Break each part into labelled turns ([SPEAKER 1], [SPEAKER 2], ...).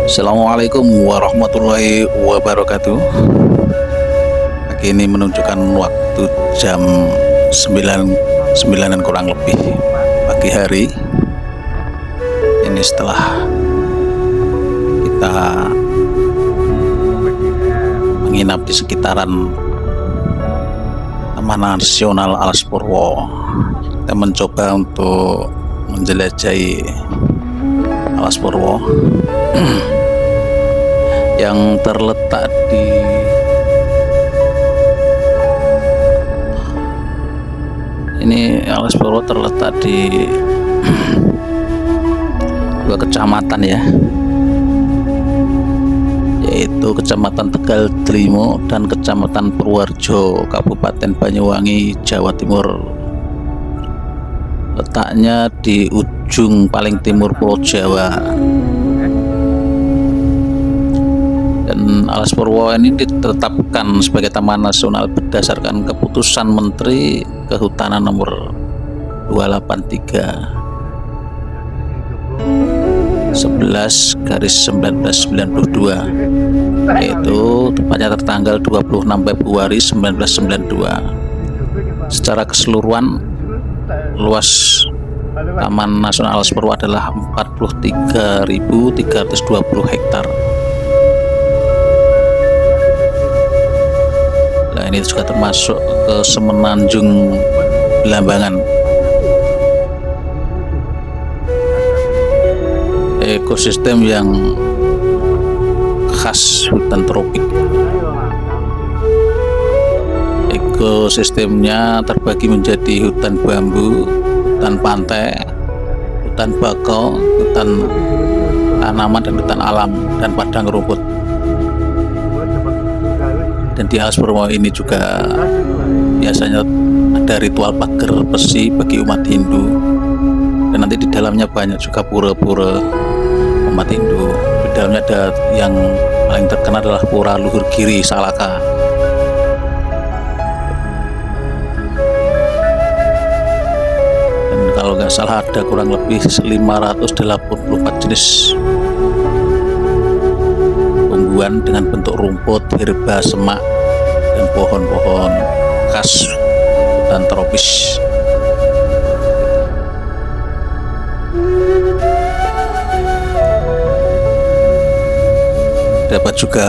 [SPEAKER 1] Assalamualaikum warahmatullahi wabarakatuh. Pagi ini menunjukkan waktu jam 9 kurang lebih pagi hari. Ini setelah kita menginap di sekitaran Taman Nasional Alas Purwo. Kita mencoba untuk menjelajahi Alas Purwo yang terletak di Alas Purwo terletak di dua kecamatan ya, yaitu Kecamatan Tegal Trimo dan Kecamatan Purworejo, Kabupaten Banyuwangi, Jawa Timur. Letaknya di ujung paling timur Pulau Jawa. Dan Alas Purwo ini ditetapkan sebagai Taman Nasional berdasarkan keputusan Menteri Kehutanan nomor 283/11/1992, yaitu tepatnya tertanggal 26 Februari 1992. Secara keseluruhan luas Taman Nasional Alas Purwo adalah 43.320 hektar. Nah, ini juga termasuk ke Semenanjung Belambangan. Ekosistem yang khas hutan tropik. Ekosistemnya terbagi menjadi hutan bambu, hutan pantai, hutan bakau, hutan tanaman dan hutan alam, dan padang rumput. Dan di Alas Purwo ini juga biasanya ada ritual pager besi bagi umat Hindu, dan nanti di dalamnya banyak juga pura-pura umat Hindu. Di dalamnya ada yang paling terkenal adalah Pura Luhur Giri Salaka. Dan kalau nggak salah ada kurang lebih 584 jenis tumbuhan dengan bentuk rumput, herba, semak, dan pohon-pohon khas hutan tropis. Dapat juga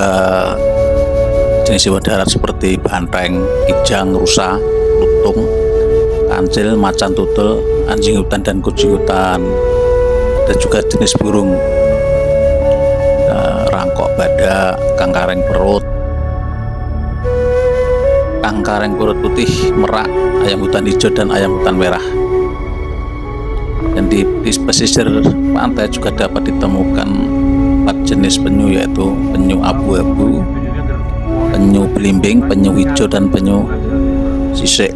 [SPEAKER 1] jenis hewan darat seperti banteng, kijang, rusa, lutung, kancil, macan tutul, anjing hutan, dan kucing hutan. Ada juga jenis burung, rangkok badak, kangkareng perut putih, merak, ayam hutan hijau, dan ayam hutan merah. Dan di pesisir pantai juga dapat ditemukan 4 jenis penyu, yaitu penyu abu-abu, penyu belimbing, penyu hijau, dan penyu sisik.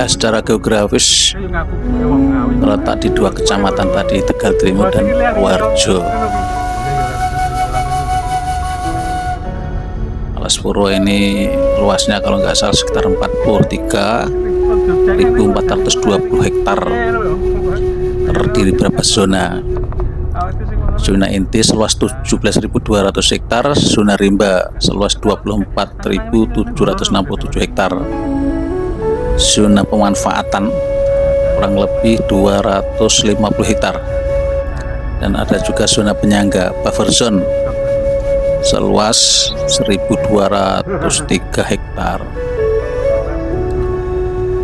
[SPEAKER 1] Secara geografis terletak di dua kecamatan tadi, Tegal Trimo dan Purworejo. Alas Purwo ini luasnya kalau nggak salah sekitar 43.420 hektar, terdiri beberapa zona. Zona inti seluas 17.200 hektar, zona rimba seluas 24.767 hektar, zona pemanfaatan kurang lebih 250 hektar, dan ada juga zona penyangga buffer zone seluas 1.203 hektar.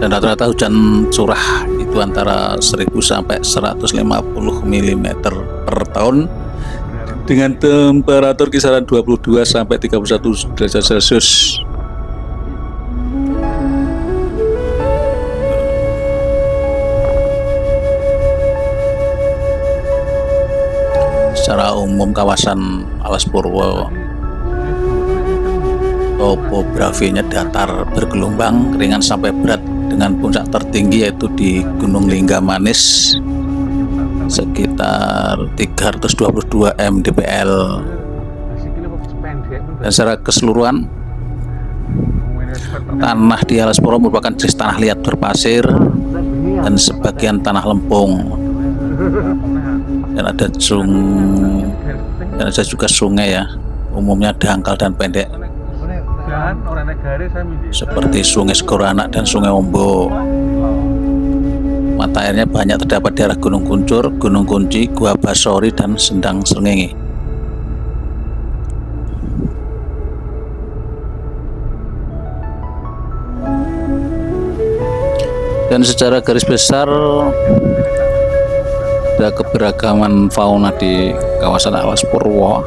[SPEAKER 1] Dan rata-rata hujan curah itu antara 1000 sampai 150 mm per tahun, dengan temperatur kisaran 22 sampai 31 derajat Celcius. Secara umum kawasan Alas Purwo topografinya datar bergelombang, ringan sampai berat, dengan puncak tertinggi yaitu di Gunung Linggamanis sekitar 322 mdpl. Dan secara keseluruhan tanah di Alas Purwo merupakan jenis tanah liat berpasir dan sebagian tanah lempung. dan ada juga sungai ya, umumnya dangkal dan pendek seperti Sungai Segoroanak dan Sungai Ombo. Mata airnya banyak terdapat daerah Gunung Kuncur, Gunung Kunci, Gua Basori, dan Sendang Srengenge. Dan secara garis besar ada keberagaman fauna di kawasan Alas Purwo.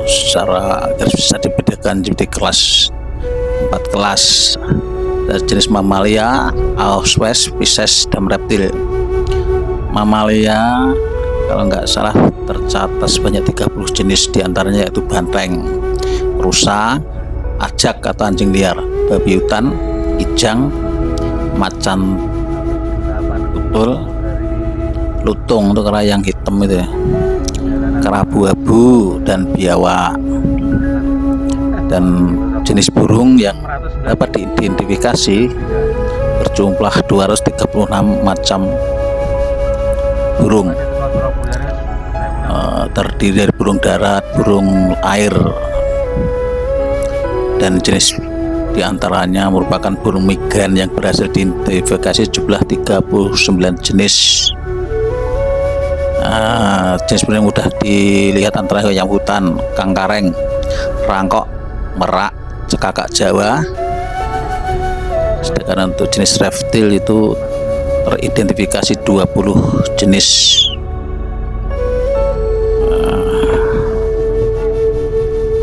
[SPEAKER 1] Secara garis besar dibedakan menjadi kelas 4 kelas. Dari jenis mamalia, Auswes, Pisces, dan reptil. Mamalia kalau nggak salah tercatat sebanyak 30 jenis, diantaranya yaitu banteng, rusa, ajak atau anjing liar, babi hutan, kijang, macan tutul, lutung untuk yang hitam itu ya, kerabu abu, dan biawak. Dan jenis burung yang dapat diidentifikasi berjumlah 236 macam burung, terdiri dari burung darat, burung air, dan jenis diantaranya merupakan burung migran yang berhasil diidentifikasi jumlah 39 jenis. Jenis burung yang mudah dilihat antara yang hutan, kangkareng, rangkok, merak, cekakak Jawa. Sedangkan untuk jenis reptil itu teridentifikasi 20 jenis.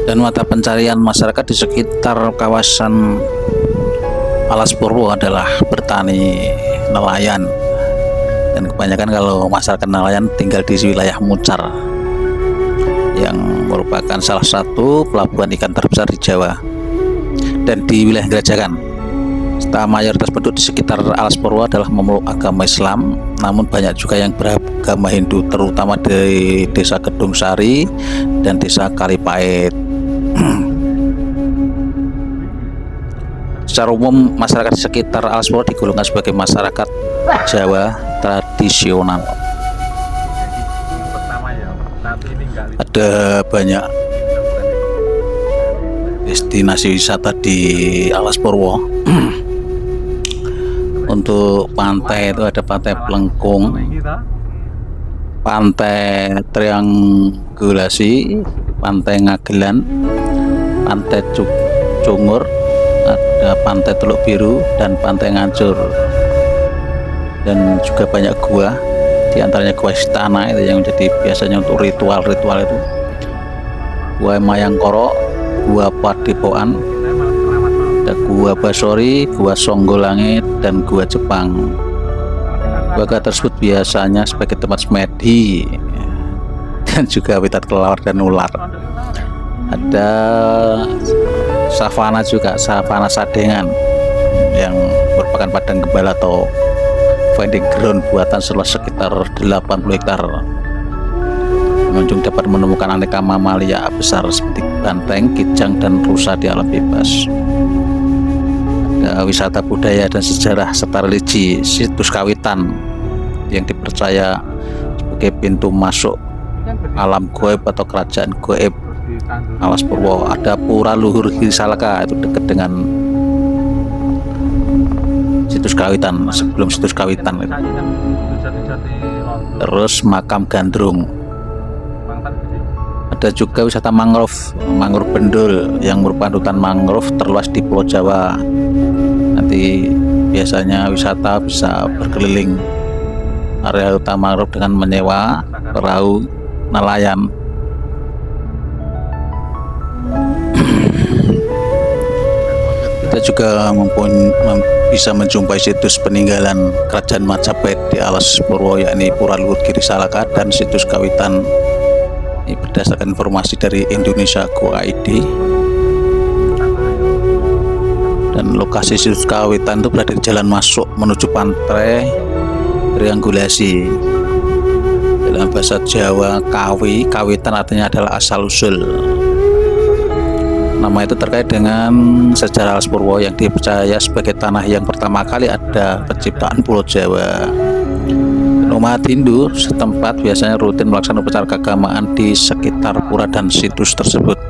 [SPEAKER 1] Dan mata pencarian masyarakat di sekitar kawasan Alas Purwo adalah bertani, nelayan, dan kebanyakan kalau masyarakat nelayan tinggal di wilayah Muncar yang merupakan salah satu pelabuhan ikan terbesar di Jawa dan di wilayah Gerajakan. Serta mayoritas penduduk di sekitar Alas Purwo adalah memeluk agama Islam, namun banyak juga yang beragama Hindu, terutama di Desa Gedung Sari dan Desa Kalipait. Secara umum masyarakat di sekitar Alas Purwo digolongkan sebagai masyarakat Jawa tradisional. Ada banyak destinasi wisata di Alas Purwo. Untuk pantai itu ada Pantai Plengkung, Pantai Triangulasi, Pantai Ngagelan, Pantai Cungur, ada Pantai Teluk Biru, dan Pantai Ngancur. Dan juga banyak gua, diantaranya Gua Istana itu yang menjadi biasanya untuk ritual-ritual itu, Gua Mayangkoro, Gua Padepokan, ada Gua Basori, Gua Songgolangit, dan Gua Jepang. Gua tersebut biasanya sebagai tempat semedi dan juga habitat kelelawar dan ular. Ada savana juga, savana Sadengan yang merupakan padang gembala atau feeding ground buatan seluas sekitar 80 hektar. Pengunjung dapat menemukan aneka mamalia besar seperti banteng, kijang, dan rusa di alam bebas. Ada wisata budaya dan sejarah serta religi, situs kawitan yang dipercaya sebagai pintu masuk alam goib atau kerajaan goib Alas Purwo. Ada Pura Luhur Girisalaka, itu dekat dengan situs kawitan, sebelum situs kawitan itu. Terus Makam Gandrung. Ada juga wisata mangrove, mangrove Bendul yang merupakan hutan mangrove terluas di Pulau Jawa. Nanti biasanya wisata bisa berkeliling area hutan mangrove dengan menyewa perahu nelayan. Kita juga bisa menjumpai situs peninggalan Kerajaan Majapahit di Alas Purwo, yakni Pura Luhur Girisalaka, dan situs kawitan. Ini berdasarkan informasi dari Indonesia Go ID. Dan lokasi situs kawitan itu berada di jalan masuk menuju Pantai Triangulasi. Dalam bahasa Jawa, kawitan artinya adalah asal usul. Nama itu terkait dengan sejarah Alas Purwo yang dipercaya sebagai tanah yang pertama kali ada penciptaan Pulau Jawa. Dan Umat Hindu setempat biasanya rutin melaksanakan upacara keagamaan di sekitar pura dan situs tersebut.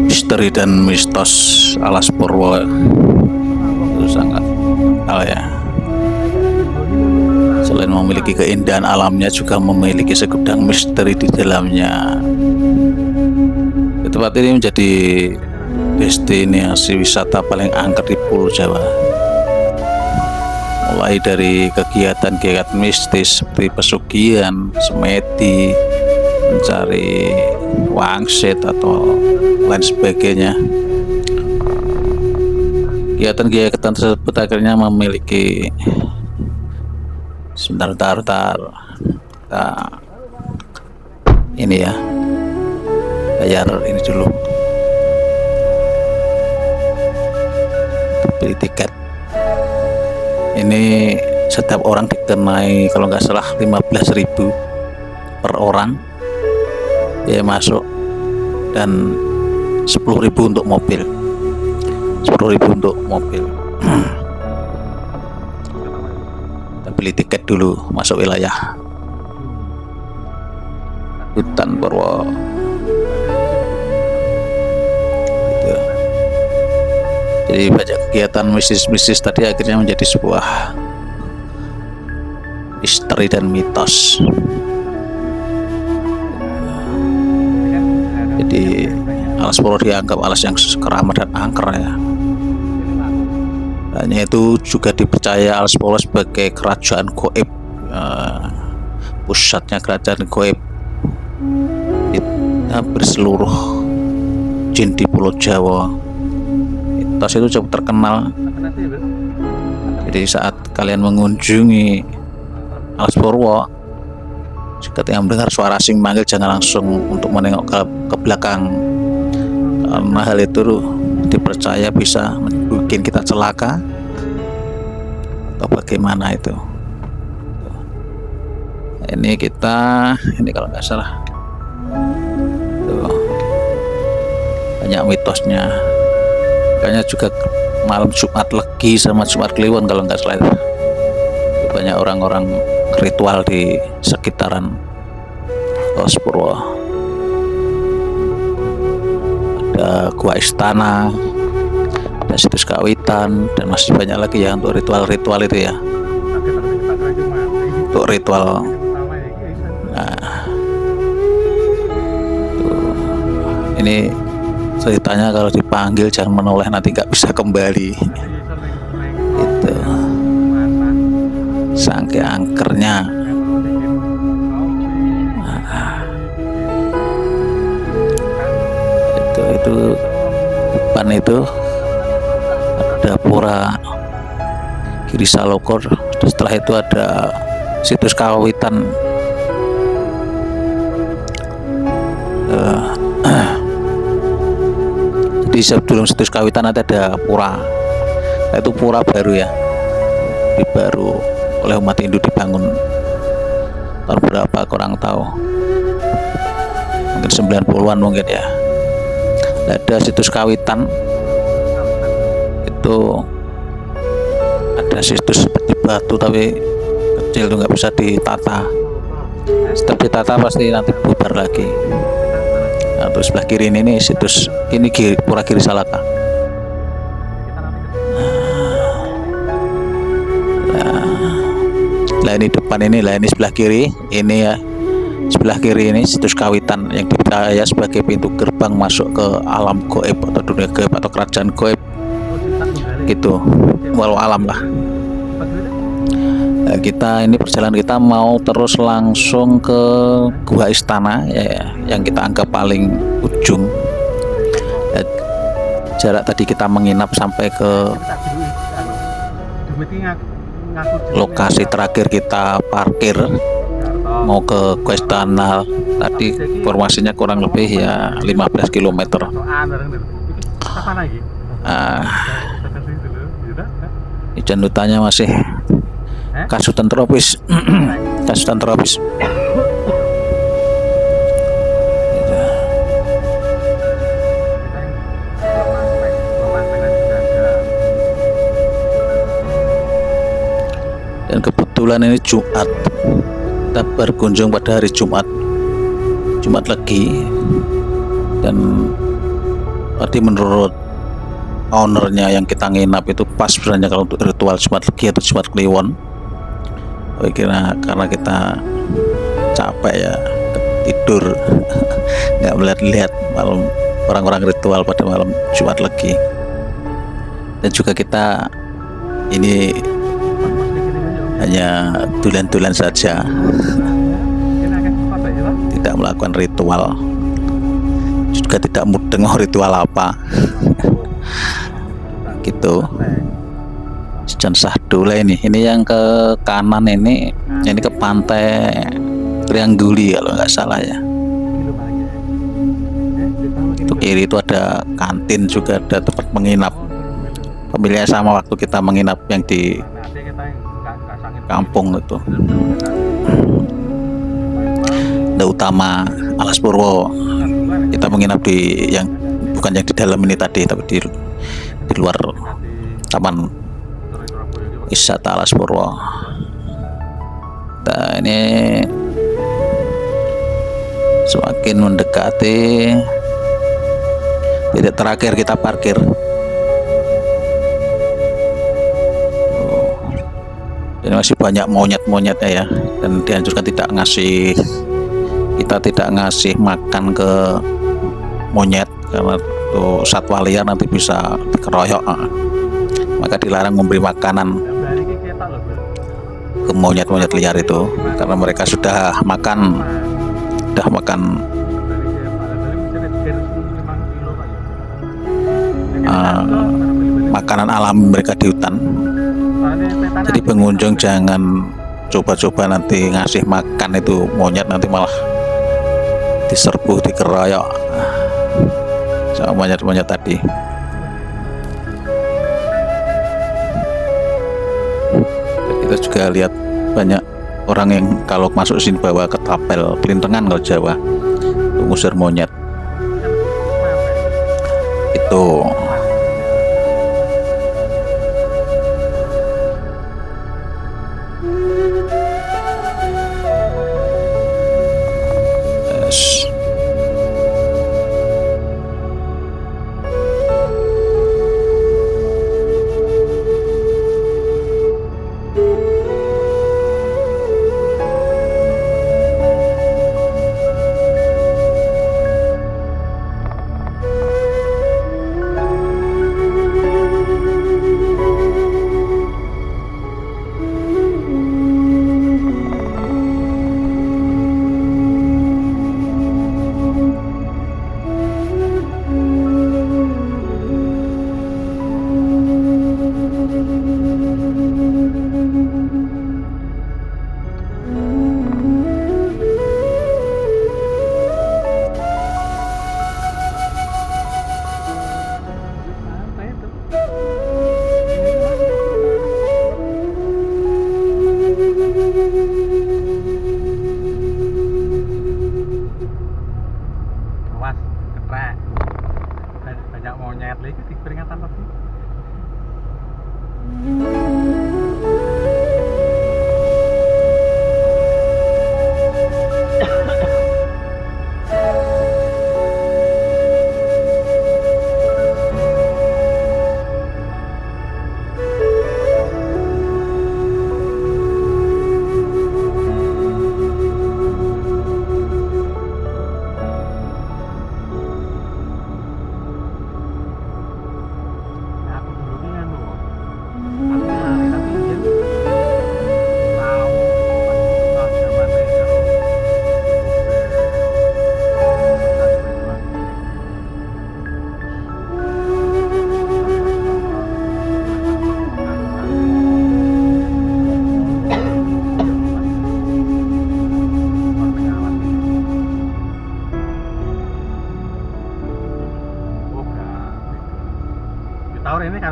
[SPEAKER 1] Misteri dan mistos Alas Purwo itu sangat selain memiliki keindahan alamnya juga memiliki segudang misteri di dalamnya. Tempat ini menjadi destinasi wisata paling angker di Pulau Jawa, mulai dari kegiatan-kegiatan mistis seperti pesugihan, semedi, mencari wangsit atau lain sebagainya. Kegiatan-kegiatan tersebut akhirnya memiliki sebentar ini ya, bayar ini dulu, beli tiket. Ini setiap orang dikenai kalau nggak salah 15.000 per orang ya masuk, dan 10.000 untuk mobil. 10.000 untuk mobil. Kita beli tiket dulu masuk wilayah hutan Purwo. Gitu. Jadi banyak kegiatan mistis-mistis tadi akhirnya menjadi sebuah misteri dan mitos. Jadi Alas Purwo dianggap alas yang keramat dan angker ya. Hanya itu juga dipercaya Alas Purwo sebagai kerajaan goib, pusatnya kerajaan goib hampir seluruh jin di Pulau Jawa. Mitos itu cukup terkenal. Jadi saat kalian mengunjungi Alas Purwo, jika mendengar suara asing manggil, jangan langsung untuk menengok ke belakang, karena hal itu dipercaya bisa bikin kita celaka atau bagaimana itu. Ini kalau nggak salah tuh, banyak mitosnya. Makanya juga malam Jumat Legi sama Jumat Kliwon kalau nggak salah itu banyak orang-orang ritual di sekitaran Alas Purwo. Ada gua istana, ada situs kawitan, dan masih banyak lagi ya untuk ritual-ritual itu ya, untuk ritual. Nah, tuh. Ini ceritanya kalau dipanggil jangan menoleh, nanti nggak bisa kembali. Itu sangke angkernya. Itu depan itu ada pura Giri Salokor, setelah itu ada situs kawitan. Jadi sebelum situs kawitan ada pura. Nah, itu pura baru ya, baru oleh umat Hindu dibangun tahun berapa kurang tahu, mungkin 90-an mungkin ya. Ada situs kawitan itu, ada situs seperti batu tapi kecil tuh, nggak bisa ditata. Setiap ditata pasti nanti bubar lagi. Nah, terus sebelah kiri ini situs ini pura Giri Salaka. Nah, Lah ini depan ini, lah ini sebelah kiri ini ya, sebelah kiri ini situs kawitan yang dipercaya sebagai pintu gerbang masuk ke alam goib atau dunia goib atau kerajaan goib gitu, walau alam lah. Nah, kita ini perjalanan kita mau terus langsung ke gua istana ya, yang kita anggap paling ujung. Jarak tadi kita menginap sampai ke lokasi terakhir kita parkir mau ke gua istana tadi, informasinya kurang lebih ya 15 km. Hujan hutannya masih kasutan tropis. Kasutan tropis. Dan kebetulan ini Jumat, kita berkunjung pada hari Jumat Legi, dan tadi menurut ownernya yang kita nginap itu pas sebenarnya kalau untuk ritual Jumat Legi atau Jumat Kliwon. Karena kita capek ya, tidur nggak melihat-lihat malam orang-orang ritual pada malam Jumat Legi. Dan juga kita ini hanya tulen-tulen saja, tidak melakukan ritual, juga tidak mudeng ritual apa gitu. Sejan Sahdula ini yang ke kanan ini ke pantai Triangguli kalau nggak salah ya. Untuk kiri itu ada kantin, juga ada tempat menginap. Pemilihan sama waktu kita menginap yang di kampung itu. Ada utama Alas Purwo. Kita menginap di yang bukan yang di dalam ini tadi, tapi di luar taman wisata Alas Purwo. Nah, ini semakin mendekati titik terakhir kita parkir. Ini masih banyak monyet-monyetnya ya, dan dianjurkan kita tidak ngasih makan ke monyet karena itu satwa liar, nanti bisa dikeroyok. Maka dilarang memberi makanan ke monyet-monyet liar itu, karena mereka sudah makan makanan alam mereka di hutan. Jadi pengunjung jangan coba-coba nanti ngasih makan itu monyet, nanti malah diserbu, dikeroyok sama monyet-monyet tadi. Kita juga lihat banyak orang yang kalau masuk sini bawa ketapel, pelintengan kalau Jawa, untuk ngusir monyet itu.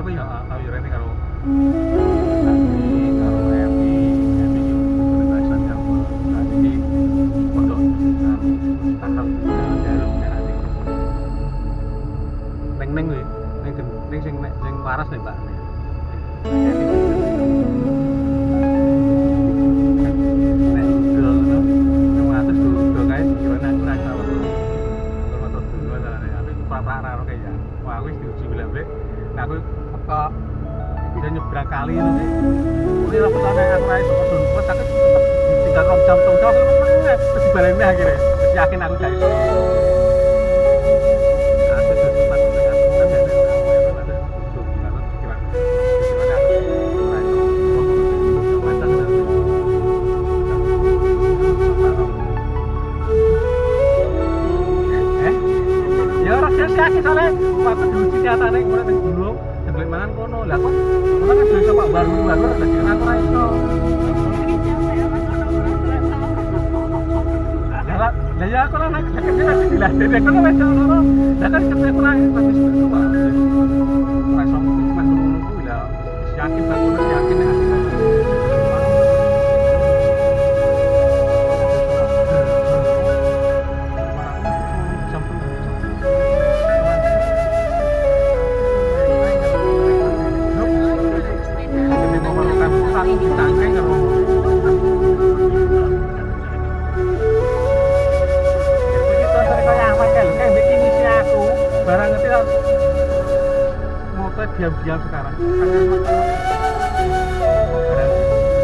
[SPEAKER 2] karepku ya aku rene karo Sakti karo Emi iki pembebasan yang tadi pondok takal jarum nanti neng kuwi neng sing waras nih Mbak aku kok bisa nyebrang kali ini ini pertama aku raih sama terus aku tetap tinggal jam terus terus dibaleni akhirnya terus yakin aku gak iso aku terus sempat dengan teman dan aku ada untuk gimana ya orang yakin soalnya waktu dulu nyatane gue neng gunung sebelum mangan kono lah kok kan bisa pak baru ada sing aku ra iso lah ya aku lan sakit dia lah dadi aku wis ono lah kan ketemu aku ra wis itu pak ra iso mas ngono kuwi lah yakin tak kuwi yakin nek diam-diam sekarang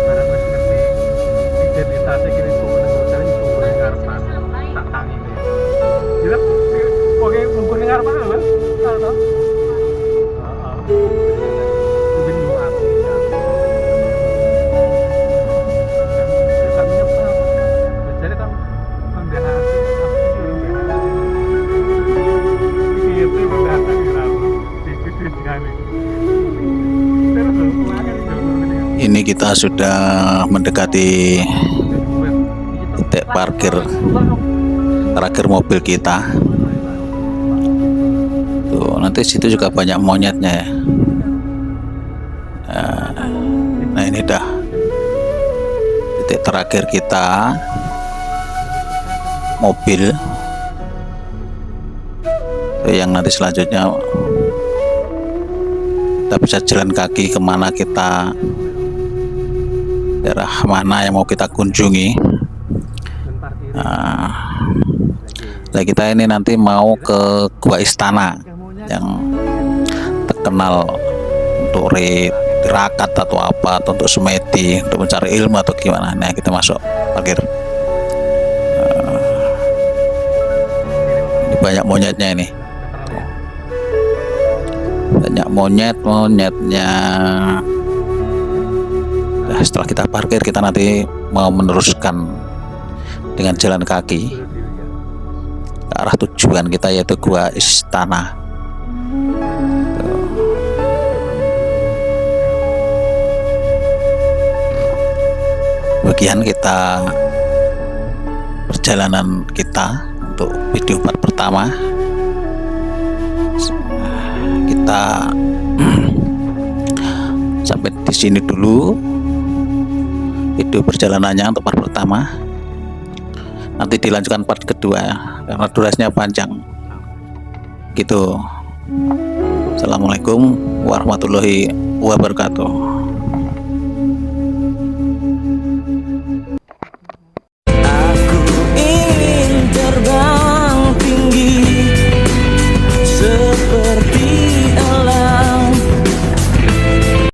[SPEAKER 2] barang wis ngerti identitasnya kini tuh menengok itu ngarepan tak tangi ini jadi pokoknya ngumpul ngarepan lho tau mungkin lu aku kan menyebar jadi kan membahasi itu membahasi
[SPEAKER 1] ini kita sudah mendekati titik parkir terakhir mobil kita. Tuh, nanti situ juga banyak monyetnya ya. Nah ini dah titik terakhir kita mobil. Tuh, yang nanti selanjutnya kita bisa jalan kaki kemana kita, daerah mana yang mau kita kunjungi. Nah, kita ini nanti mau ke Gua Istana yang terkenal untuk tirakat atau apa, atau untuk semedi, untuk mencari ilmu atau gimana. Nah kita masuk parkir. Ini banyak monyetnya ini. Banyak monyetnya. Nah, setelah kita parkir kita nanti mau meneruskan dengan jalan kaki ke arah tujuan kita, yaitu Gua Istana. Bagian kita perjalanan kita untuk video part pertama, kita sampai di sini dulu video perjalanannya untuk part pertama. Nanti dilanjutkan part kedua karena durasinya panjang gitu. Assalamualaikum warahmatullahi wabarakatuh.